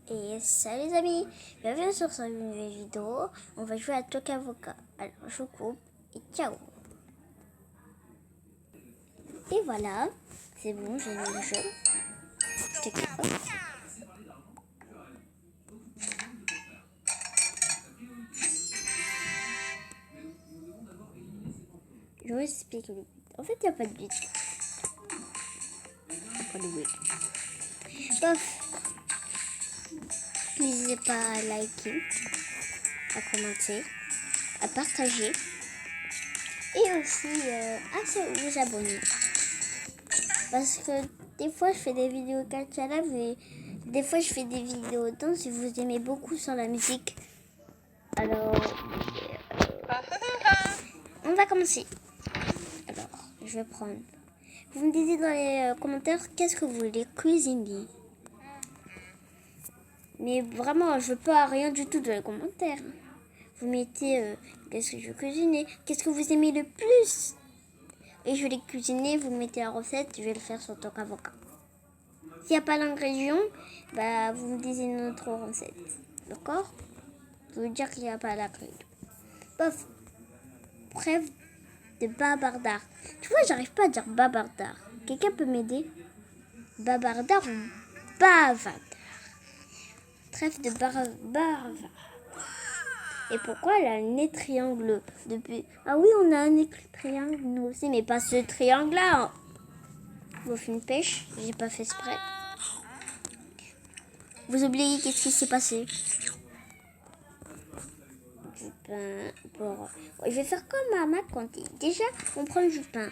Et salut les amis, bienvenue sur cette nouvelle vidéo. On va jouer à Toc Avocat. Alors je coupe et ciao. Et voilà, c'est bon, j'ai mis le jeu. Je vous explique le but. En fait, il n'y a pas de but. Pas de but. Bof. N'hésitez pas à liker, à commenter, à partager et aussi à vous abonner. Parce que des fois je fais des vidéos Kachala, mais des fois je fais des vidéos danse si vous aimez beaucoup sur la musique. Alors, on va commencer. Alors, je vais prendre. Vous me dites dans les commentaires qu'est-ce que vous voulez cuisiner. Mais vraiment, je veux pas rien du tout dans les commentaires. Vous mettez qu'est-ce que je veux cuisiner, qu'est-ce que vous aimez le plus. Et je vais les cuisiner, vous mettez la recette, je vais le faire sur Toc Avocat. S'il n'y a pas l'ingrédient, bah, vous me dites une autre recette. D'accord? Je veux dire qu'il n'y a pas l'ingrédient. Bof. Bref de babardard. Tu vois, j'arrive pas à dire babardard. Quelqu'un peut m'aider? Babardard ou bavardard? Trêve de bavard. Et pourquoi elle a le nez triangle depuis... Ah oui, on a un nez triangle nous aussi, mais pas ce triangle-là. Vous faites une pêche, j'ai pas fait exprès. Vous oubliez qu'est-ce qui s'est passé? Du pain pour... Je vais faire comme maman quand il... Déjà, on prend du pain.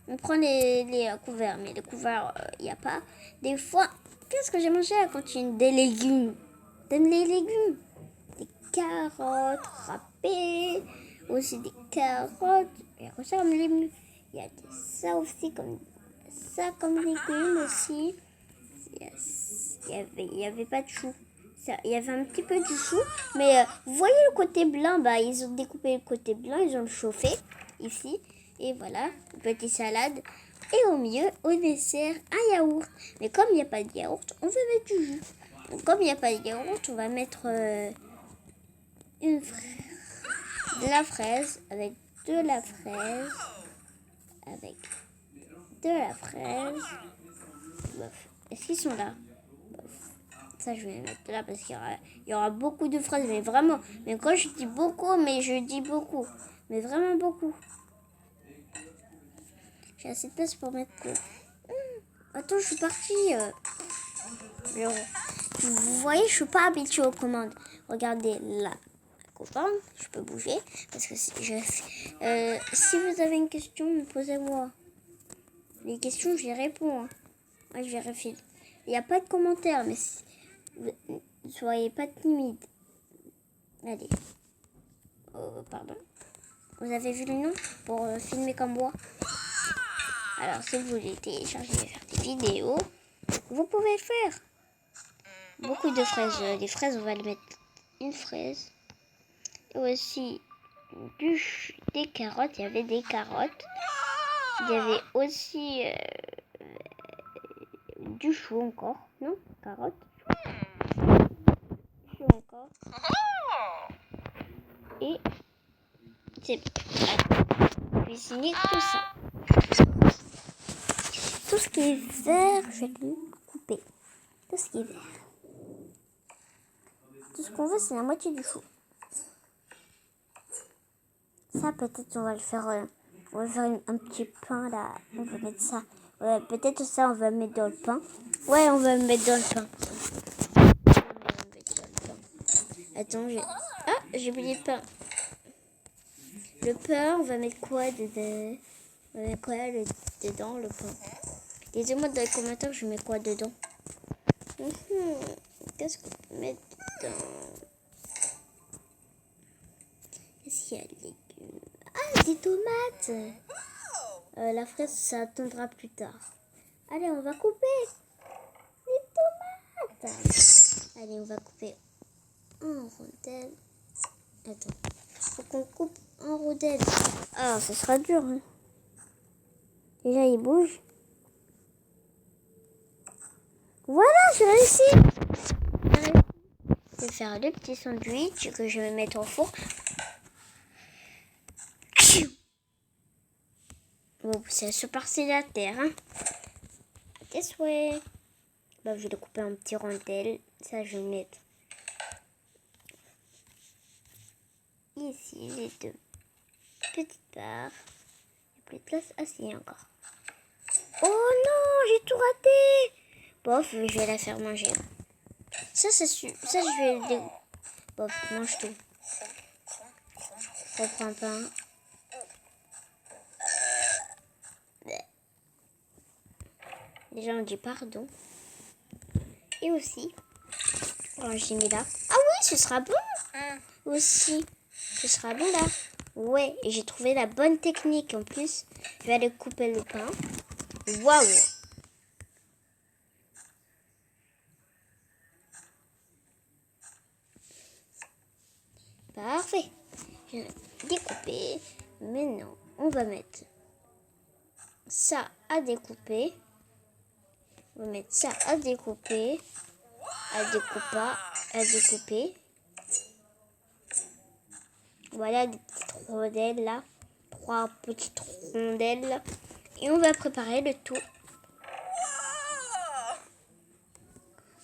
On prend les couverts, mais les couverts, il n'y a pas. Des fois, qu'est-ce que j'ai mangé à la cantine? Des légumes. T'aimes les légumes? Des carottes râpées, aussi des carottes. Et regarde les légumes. Il y a ça aussi comme ça comme légumes aussi. Il y avait pas de chou. Il y avait un petit peu du chou, mais vous voyez le côté blanc, bah ils ont découpé le côté blanc, ils ont le chauffé ici. Et voilà, une petite salade. Et au milieu, au dessert, un yaourt. Mais comme il n'y a pas de yaourt, on va mettre du jus. Donc, comme il n'y a pas de yaourt, on va mettre de la fraise, avec de la fraise, avec de la fraise. Bof. Est-ce qu'ils sont là? Bof. Ça, je vais mettre là parce qu'il y aura beaucoup de fraises. Mais vraiment, mais quand je dis beaucoup, mais je dis beaucoup. Mais vraiment beaucoup. J'ai assez de place pour mettre le... Attends, je suis partie. Vous voyez, je suis pas habituée aux commandes. Regardez là, copain, je peux bouger parce que si vous avez une question, posez-moi. Les questions, je les réponds. Hein. Moi, je vérifie. Il n'y a pas de commentaires, mais ne soyez pas timide. Allez. Pardon. Vous avez vu le nom pour filmer comme moi? Alors, si vous voulez télécharger et faire des vidéos, vous pouvez le faire. Beaucoup de fraises. Les fraises, on va le mettre une fraise. Et aussi des carottes. Il y avait des carottes. Il y avait aussi du chou encore. Non, carotte. Chou encore. Et c'est cuisiner tout ça. Tout ce qui est vert, je vais le couper. Tout ce qui est vert. Tout ce qu'on veut, c'est la moitié du chou. Ça, peut-être, on va le faire un petit pain, là. On va mettre ça. Ouais, peut-être ça, on va mettre dans le pain. Ouais, on va le mettre dans le pain. Attends, j'ai oublié le pain. Le pain, on va mettre quoi dedans? On va mettre quoi dedans, le pain? Dites-moi dans les commentaires, je mets quoi dedans? Qu'est-ce qu'on peut mettre dedans? Est-ce qu'il y a des légumes? Ah, des tomates! La fraise, ça attendra plus tard. Allez, on va couper les tomates. Allez, on va couper en rondelles. Attends, faut qu'on coupe en rondelles. Ah, ça sera dur. Hein. Déjà, il bouge. Voilà, j'ai réussi. Je vais faire le petit sandwich que je vais mettre au four. Bon, c'est super, c'est la terre. Hein. Tes souhaits. Bah, je vais le couper en petits rondelles. Ça, je vais mettre ici les deux petites barres. Il n'y a plus de place. Ah, si, encore. Oh non, j'ai tout raté. Bof, je vais la faire manger. Ça, ça, je vais le... Bof, mange tout. Reprends pas. Déjà, on dit pardon. Et aussi, alors j'ai mis là. Ah oui, ce sera bon. Aussi, ce sera bon là. Ouais, et j'ai trouvé la bonne technique en plus. Je vais aller couper le pain. Waouh. Parfait. Je vais découper. Maintenant, on va mettre ça à découper. On va mettre ça à découper. À découper. Voilà des petites rondelles là. 3 petites rondelles. Et on va préparer le tout.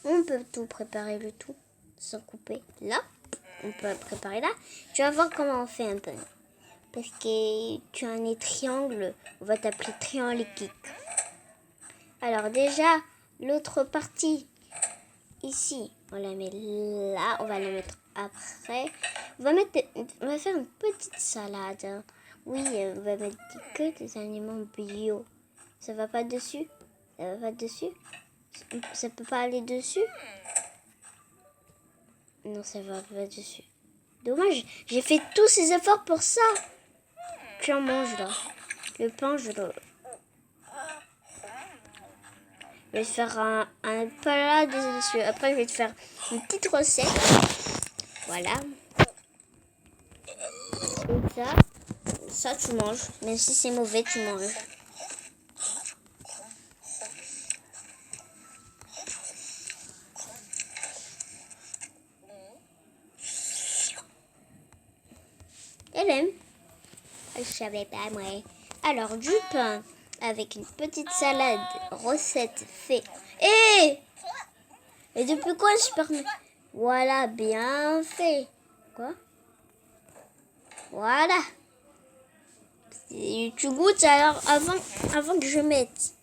On peut tout préparer le tout sans couper là. On peut préparer là. Tu vas voir comment on fait un peu. Parce que tu as un nez triangle. On va t'appeler trianglique. Alors déjà, l'autre partie, ici, on la met là. On va la mettre après. On va faire une petite salade. Oui, on va mettre que des aliments bio. Ça va pas dessus? Ça va pas dessus? Ça peut pas aller dessus? Non, ça va pas dessus. Dommage, j'ai fait tous ces efforts pour ça. Tu en manges là. Le pain, je vais te faire un plat délicieux. Après, je vais te faire une petite recette. Voilà. Et ça tu manges. Même si c'est mauvais, tu manges. Elle aime. Je savais pas, moi. Alors, du pain avec une petite salade, recette fait. Et depuis quand je permets? Voilà, bien fait. Quoi? Voilà. Et tu goûtes alors avant que je mette.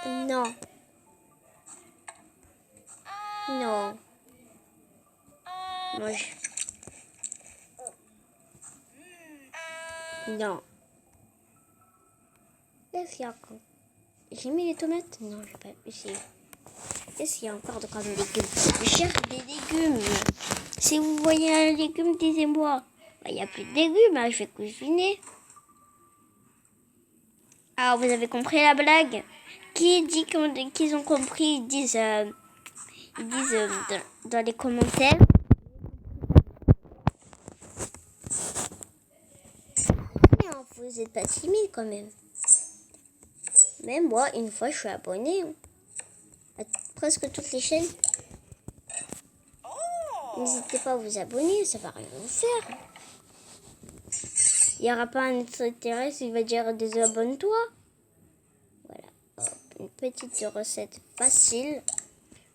Non. Non. Mange. Non. Est-ce qu'il y a encore... J'ai mis les tomates? Non, je vais pas essayer. Est-ce qu'il y a encore de des légumes? Je cherche des légumes. Si vous voyez un légume, disez-moi. Il n'y a plus de légumes, hein, je vais cuisiner. Ah, vous avez compris la blague? Qui dit qu'ils ont compris? Ils disent dans les commentaires. Non, vous n'êtes pas timide quand même. Même moi, une fois, je suis abonnée à presque toutes les chaînes. N'hésitez pas à vous abonner, ça va rien vous faire. Il n'y aura pas un extraterrestre qui va dire désabonne-toi. Voilà, hop, une petite recette facile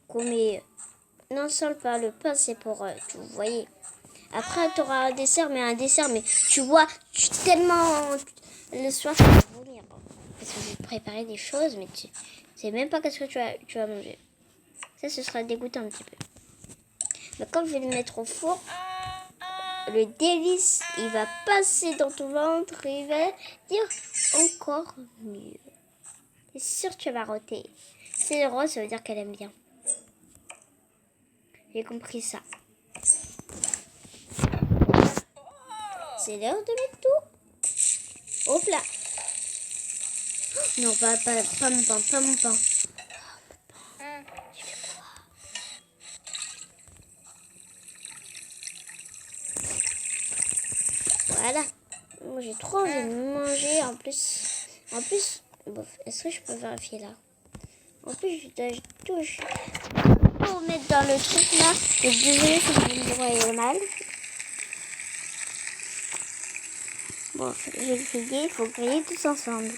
qu'on met non seulement par le pain, c'est pour vous voyez. Après, tu auras un dessert, mais tu vois, tellement le soir, tu vas vomir. Parce que je vais te préparer des choses, mais tu sais même pas qu'est-ce que tu vas manger. Ça, ce sera dégoûtant un petit peu. Mais quand je vais le mettre au four, le délice, il va passer dans ton ventre et il va dire encore mieux. C'est sûr que tu vas roter. C'est rose, ça veut dire qu'elle aime bien. J'ai compris ça. C'est l'heure de mettre tout. Hop là. Non, pas mon pain, pas mon pain. Voilà. Moi, j'ai trop envie de manger. En plus, bon, est-ce que je peux vérifier là? En plus, je touche. pour mettre dans le truc là. Donc désolé si vous me voyez mal. Bon, j'ai grillé, il faut griller tous ensemble.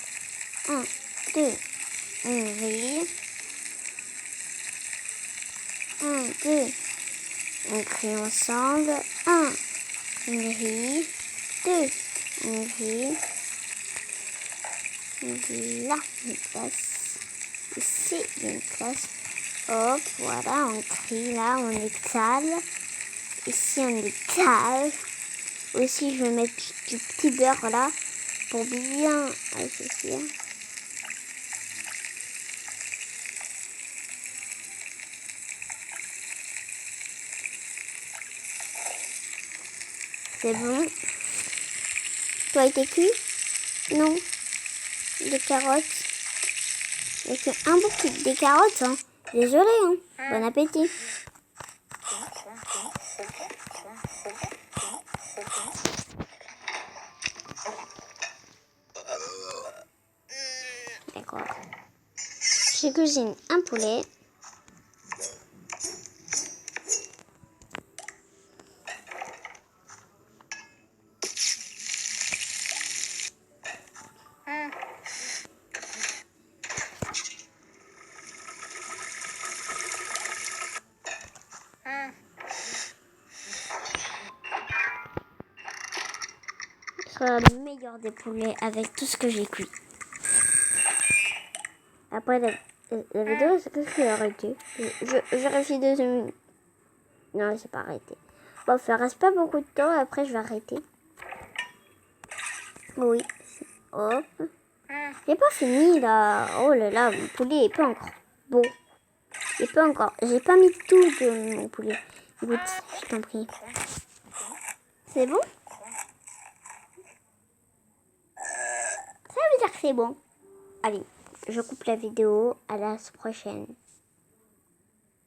1, 2, on grille. 1, 2, on grille ensemble. 1, on grille. 2, on grille. Là, une place. Ici, il y a une place. Hop, voilà, on grille là, on étale. Ici, on étale. Aussi, je vais mettre du petit beurre là pour bien associer. C'est bon. Toi, a été cuit? Non. Des carottes. Il n'y a qu'un bout des carottes. Hein. Désolé. Hein. Bon appétit. D'accord. Je cuisine un poulet. Ce sera le meilleur des poulets avec tout ce que j'ai cuit. Après la vidéo, c'est que je vais arrêter. Je réfléchis 2 minutes. Non, c'est pas arrêté. Bon, ça reste pas beaucoup de temps. Après, je vais arrêter. Oui. Hop. J'ai pas fini là. Oh là là, mon poulet est pas encore beau. Il est pas encore. J'ai pas mis tout de mon poulet. Écoute, je t'en prie. C'est bon? Ça veut dire que c'est bon. Allez, je coupe la vidéo. À la prochaine.